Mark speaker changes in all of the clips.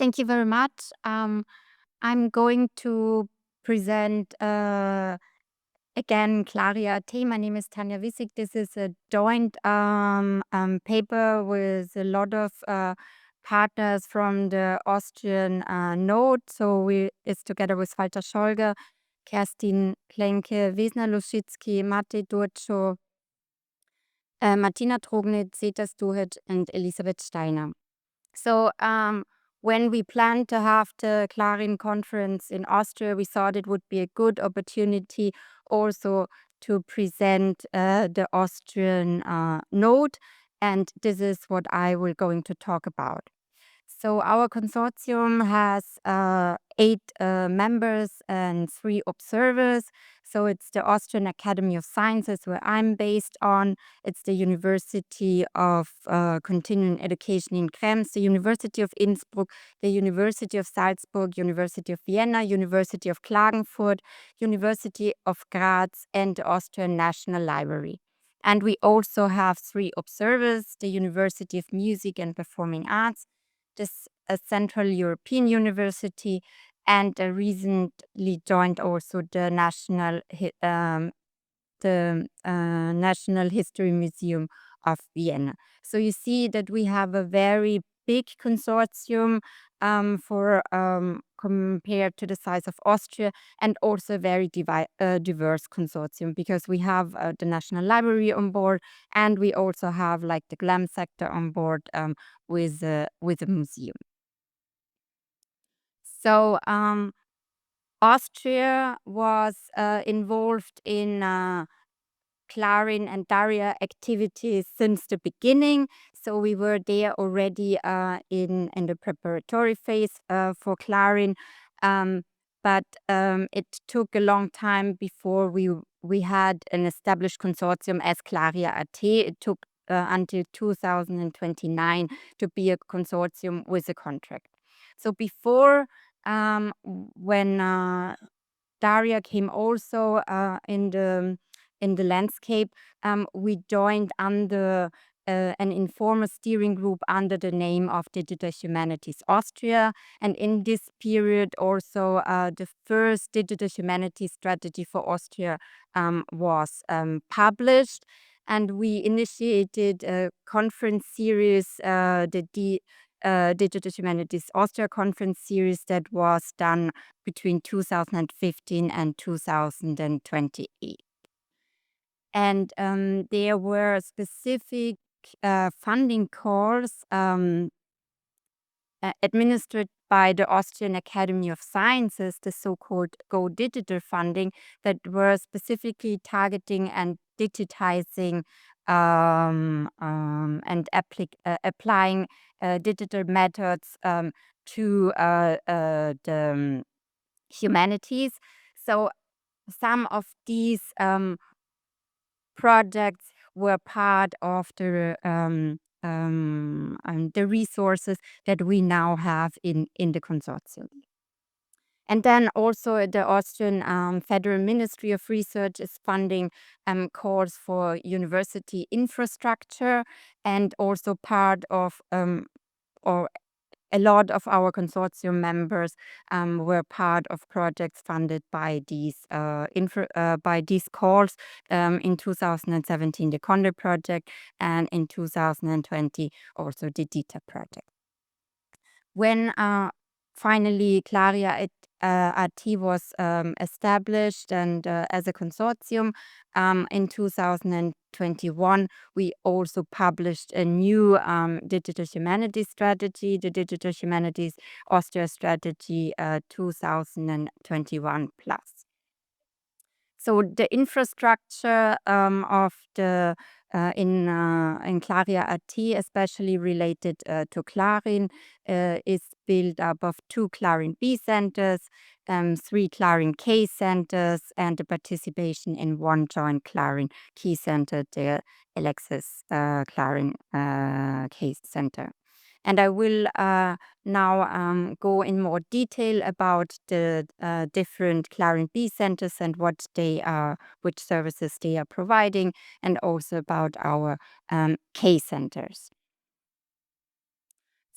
Speaker 1: Thank you very much. I'm going to present again CLARIAH-AT. My name is Tanja Wissik. This is a joint paper with a lot of partners from the Austrian node. So it's together with Scholger, Kerstin, Klenke, Vesna, Lušicky, Matej, Ďurčo, Martina, Trognitz, Seta, Štuhec, and Elisabeth, Steiner. So when we planned to have the CLARIN conference in Austria, we thought it would be a good opportunity also to present the Austrian node, and this is what I will going to talk about. So our consortium has 8 members and 3 observers. So it's the Austrian Academy of Sciences, where I'm based on. It's the University of Continuing Education in Krems, the University of Innsbruck, the University of Salzburg, University of Vienna, University of Klagenfurt, University of Graz, and the Austrian National Library. And we also have 3 observers, the University of Music and Performing Arts, this Central European University, and recently joined also the National History Museum of Vienna. So you see that we have a very big consortium for compared to the size of Austria, and also a very diverse consortium, because we have the National Library on board, and we also have like the GLAM sector on board with a museum. So Austria was involved in CLARIN and DARIAH activities since the beginning. So we were there already in the preparatory phase for CLARIN. But it took a long time before we had an established consortium as CLARIAH-AT. It took until 2029 to be a consortium with a contract. So before, when DARIAH came also in the landscape, we joined under an informal steering group under the name of Digital Humanities Austria. And in this period also the first Digital Humanities strategy for Austria was published. And we initiated a conference series, the Digital Humanities Austria conference series, that was done between 2015 and 2028. And there were specific funding calls administered by the Austrian Academy of Sciences, the so-called Go Digital funding, that were specifically targeting and digitizing and applying digital methods to the humanities. So some of these projects were part of the resources that we now have in the consortium. And then also the Austrian Federal Ministry of Research is funding calls for university infrastructure, and also part of or a lot of our consortium members were part of projects funded by these calls. In 2017, the Condor project, and in 2020 also the DITA project. When finally CLARIAH-AT was established and as a consortium in 2021, we also published a new digital humanities strategy, the Digital Humanities Austria Strategy 2021 plus. So the infrastructure of the in CLARIAH-AT, especially related to CLARIN, is built up of 2 CLARIN B centers, 3 CLARIN K centers, and the participation in 1 joint CLARIN Key Center, the Alexis CLARIN K Center. And I will now go in more detail about the different CLARIN B centers and what they are, which services they are providing, and also about our K centers.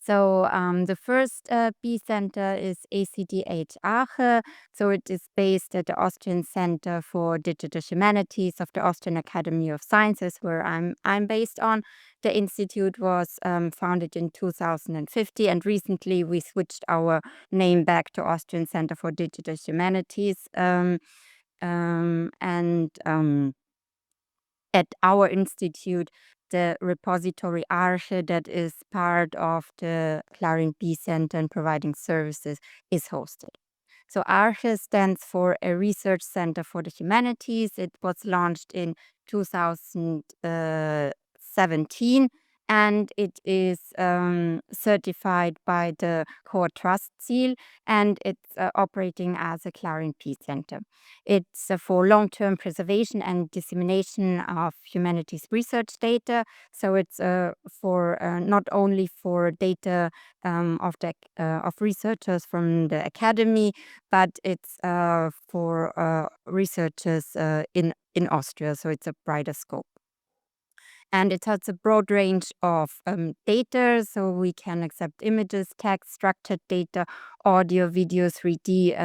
Speaker 1: So the first B center is ACDH-AT. So it is based at the Austrian Center for Digital Humanities of the Austrian Academy of Sciences, where I'm based on. The institute was founded in 2050, and recently we switched our name back to Austrian Center for Digital Humanities. At our institute, the repository CLARIAH, that is part of the CLARIN B Center and providing services, is hosted. So CLARIAH stands for a research center for the humanities. It was launched in 2017, and it is certified by the Core Trust Seal, and it's operating as a CLARIN P Center. It's for long-term preservation and dissemination of humanities research data. So it's for not only for data of researchers from the academy, but it's for researchers in Austria. So it's a brighter scope. And it has a broad range of data, so we can accept images, text, structured data, audio, video, 3D,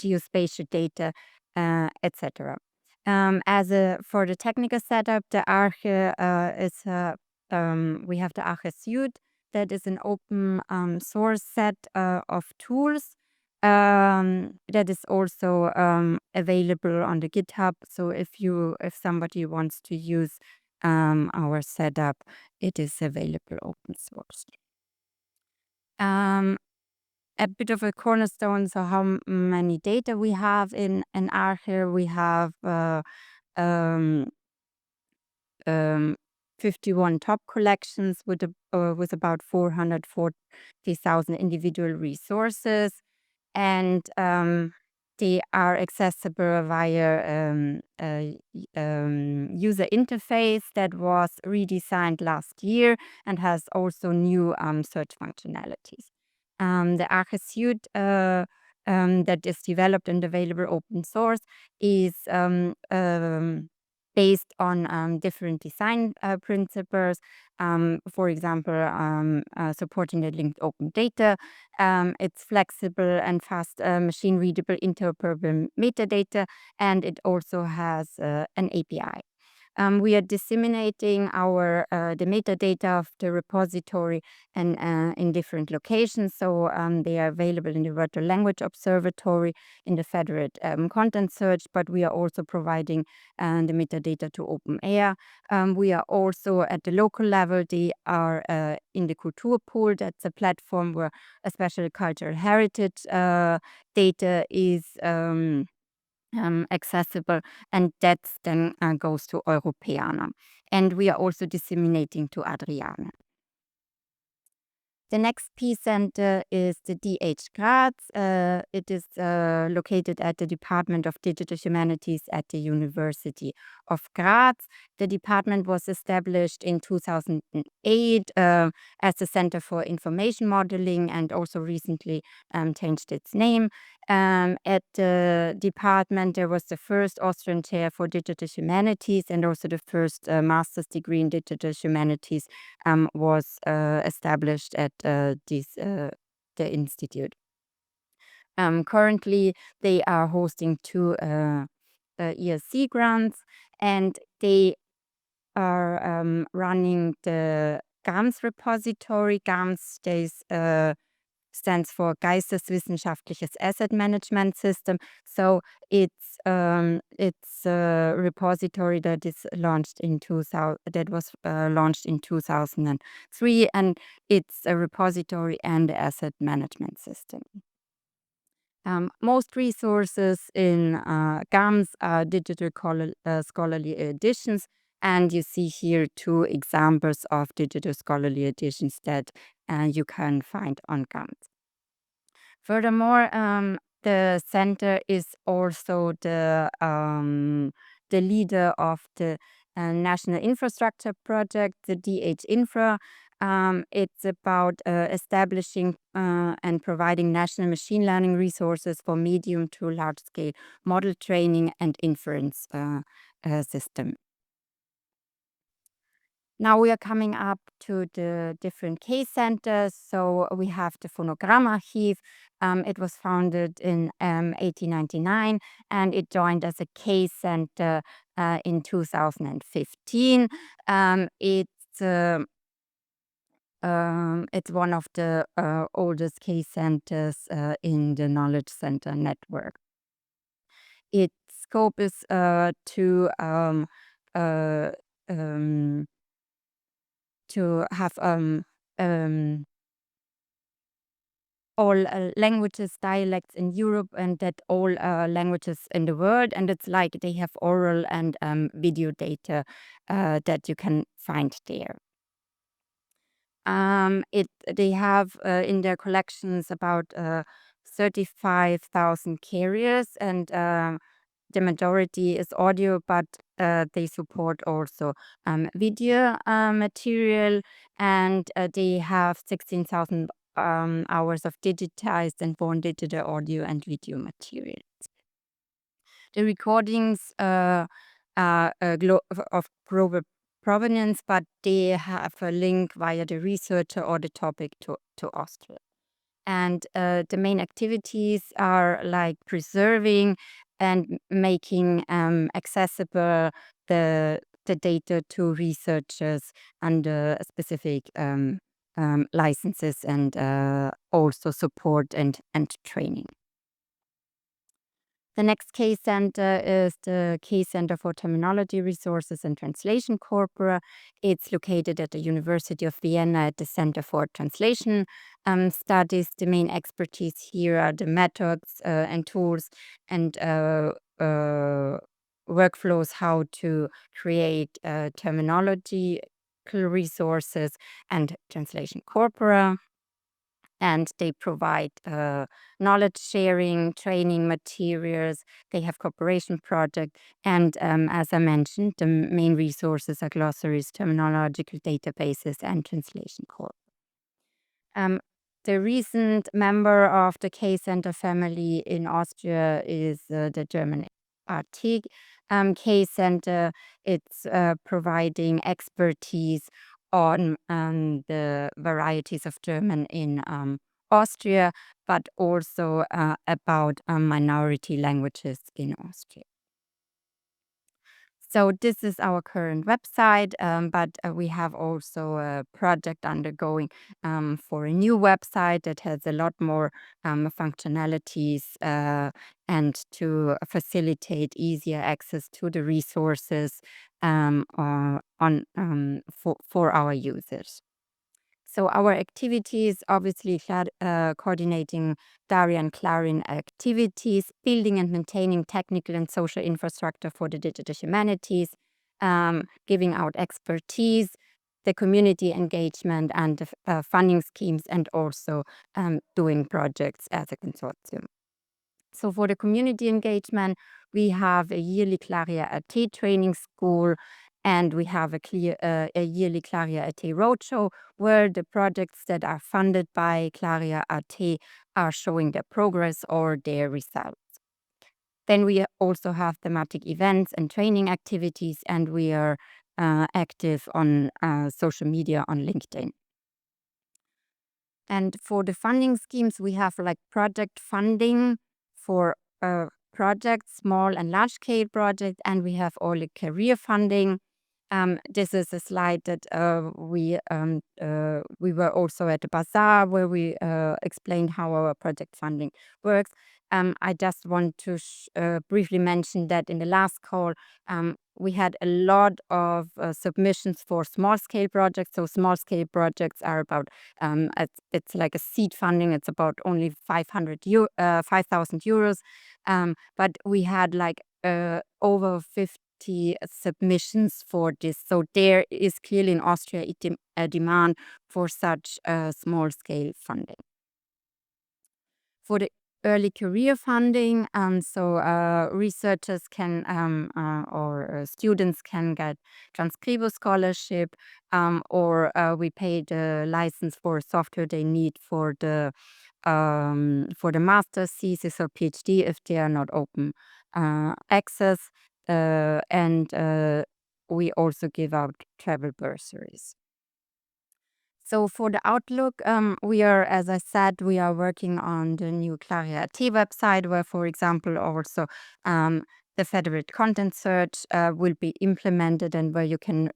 Speaker 1: geospatial data, etc. For the technical setup, the CLARIAH is we have the CLARIAH Suite, that is an open source set of tools that is also available on the GitHub. So if somebody wants to use our setup, it is available open source. A bit of a cornerstone, so how many data we have in CLARIAH. We have 51 top collections with about 440,000 individual resources, and they are accessible via a user interface that was redesigned last year and has also new search functionalities. The CLARIAH Suite that is developed and available open source is based on different design principles. For example, supporting the linked open data. It's flexible and fast, machine-readable, interoperable metadata, and it also has an API. We are disseminating the metadata of the repository and in different locations. So they are available in the Virtual Language Observatory, in the Federated Content Search, but we are also providing the metadata to OpenAIR. We are also at the local level. They are in the Kulturpool. That's a platform where especially cultural heritage data is accessible, and that then goes to Europeana. And we are also disseminating to Adriana. The next P Center is the DH Graz. It is located at the Department of Digital Humanities at the University of Graz. The department was established in 2008 as the Center for Information Modeling, and also recently changed its name. At the department, there was the first Austrian chair for digital humanities, and also the first master's degree in digital humanities was established at the institute. Currently, they are hosting two ESC grants, and they are running the GAMS repository. GAMS stands for Geisteswissenschaftliches Asset Management System. So it's a repository that was launched in 2003, and it's a repository and asset management system. Most resources in GAMS are digital scholarly editions, and you see here two examples of digital scholarly editions that you can find on GAMS. Furthermore, the center is also the leader of the National Infrastructure Project, the DH Infra. It's about establishing and providing national machine learning resources for medium to large scale model training and inference system. Now we are coming up to the different case centers. So we have the Phonogramm-Archiv. It was founded in 1899 and it joined as a case center in 2015. It's one of the oldest case centers in the Knowledge Center network. Its scope is to have all languages, dialects in Europe, and that all languages in the world. And it's like they have oral and video data that you can find there. They have in their collections about 35,000 carriers, and the majority is audio, but they support also video material, and they have 16,000 hours of digitized and born digital audio and video material. The recordings are of global provenance, but they have a link via the researcher or the topic to Austria. And the main activities are like preserving and making accessible the data to researchers under specific licenses, and also support and training. The next case center is the Case Center for Terminology Resources and Translation Corpora. It's located at the University of Vienna at the Center for Translation Studies. The main expertise here are the methods and tools and workflows, how to create terminology resources and translation corpora. And they provide knowledge sharing, training materials. They have cooperation projects. And as I mentioned, the main resources are glossaries, terminological databases, and translation corps. The recent member of the Case Center family in Austria is the German AT Case Center. It's providing expertise on the varieties of German in Austria, but also about minority languages in Austria. So this is our current website, but we have also a project undergoing for a new website that has a lot more functionalities and to facilitate easier access to the resources for our users. So our activities, obviously coordinating DARIA and CLARIN activities, building and maintaining technical and social infrastructure for the digital humanities, giving out expertise, the community engagement and the funding schemes, and also doing projects as a consortium. So for the community engagement, we have a yearly CLARIAH-AT training school, and we have a yearly CLARIAH-AT roadshow where the projects that are funded by CLARIAH-AT are showing their progress or their results. Then we also have thematic events and training activities, and we are active on social media on LinkedIn. And for the funding schemes, we have like project funding for projects, small and large scale projects, and we have all the career funding. This is a slide that we were also at the bazaar where we explained how our project funding works. I just want to briefly mention that in the last call, we had a lot of submissions for small scale projects. So small scale projects are about, it's like a seed funding. It's about only 5,000 euros. But we had like over 50 submissions for this. So there is clearly in Austria a demand for such small scale funding. For the early career funding, so researchers can or students can get Transcribo scholarship, or we pay the license for software they need for the master's thesis or PhD if they are not open access, and we also give out travel bursaries. So for the outlook, we are, as I said, we are working on the new CLARIAH-AT website, where, for example, also the federated content search will be implemented, and where you can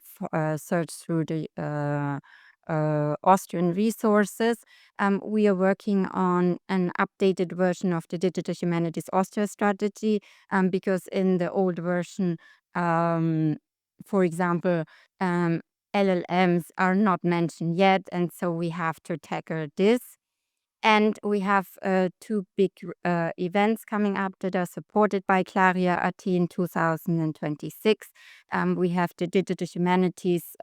Speaker 1: search through the Austrian resources. We are working on an updated version of the Digital Humanities Austria strategy, because in the old version, for example, LLMs are not mentioned yet, and so we have to tackle this. And we have two big events coming up that are supported by CLARIAH-AT in 2026. We have the Digital Humanities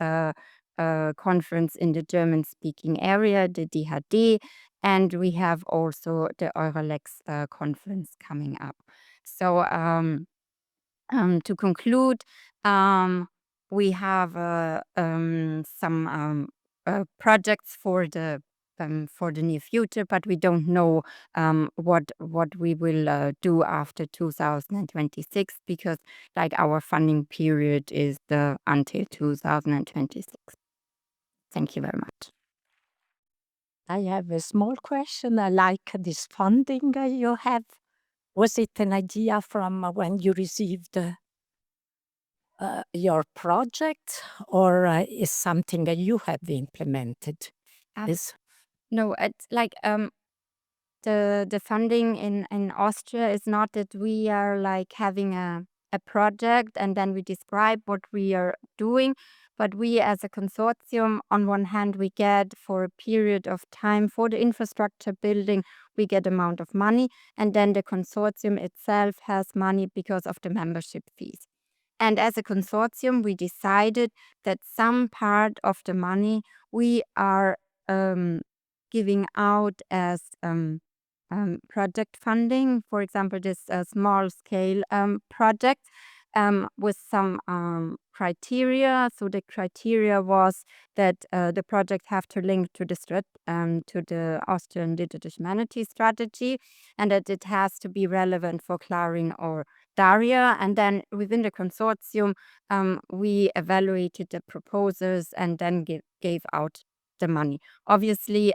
Speaker 1: conference in the German-speaking area, the DHD, and we have also the Euralex conference coming up. So to conclude, we have some projects for the near future, but we don't know what we will do after 2026, because like our funding period is until 2026. Thank you very much.
Speaker 2: I have a small question. I like this funding you have. Was it an idea from when you received your project, or is something that you have implemented?
Speaker 1: No, it's like the funding in Austria is not that we are like having a project and then we describe what we are doing, but we as a consortium, on one hand, we get for a period of time for the infrastructure building, we get amount of money, and then the consortium itself has money because of the membership fees. And as a consortium, we decided that some part of the money we are giving out as project funding. For example, this small scale project with some criteria. So the criteria was that the project have to link to the Austrian Digital Humanities strategy, and that it has to be relevant for CLARIN or DARIA. And then within the consortium, we evaluated the proposals and then gave out the money. Obviously,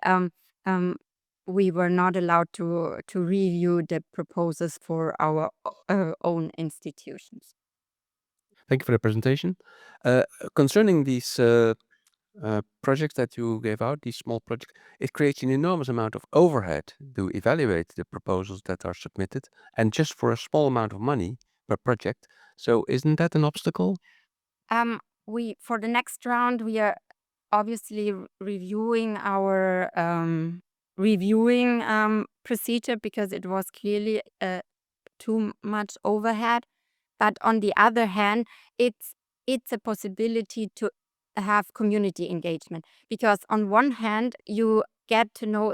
Speaker 1: we were not allowed to review the proposals for our own institutions.
Speaker 3: Thank you for the presentation. Concerning these projects that you gave out, these small projects, it creates an enormous amount of overhead to evaluate the proposals that are submitted, and just for a small amount of money per project. So isn't that an obstacle?
Speaker 1: For the next round, we are obviously reviewing our procedure, because it was clearly too much overhead. But on the other hand, it's a possibility to have community engagement, because on one hand you get to know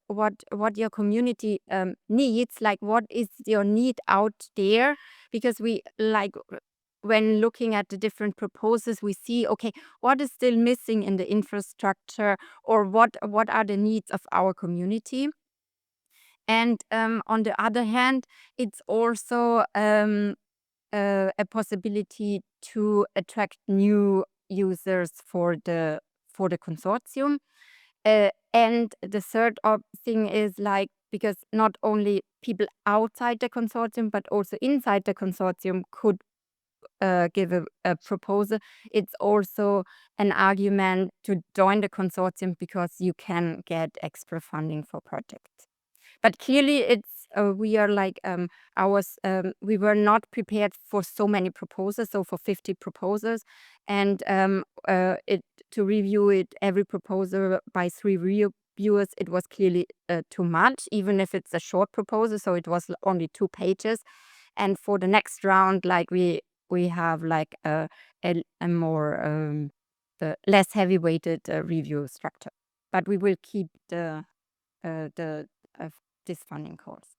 Speaker 1: what your community needs, like what is your need out there, because we like when looking at the different proposals, we see, okay, what is still missing in the infrastructure, or what are the needs of our community. And on the other hand, it's also a possibility to attract new users for the consortium. And the third thing is like, because not only people outside the consortium, but also inside the consortium could give a proposal. It's also an argument to join the consortium, because you can get extra funding for projects. But clearly, it's we are like we were not prepared for so many proposals, so for 50 proposals, and to review it every proposal by 3 reviewers, it was clearly too much, even if it's a short proposal. So it was only 2 pages, and for the next round, like we have like a more the less heavy weighted review structure, but we will keep this funding course.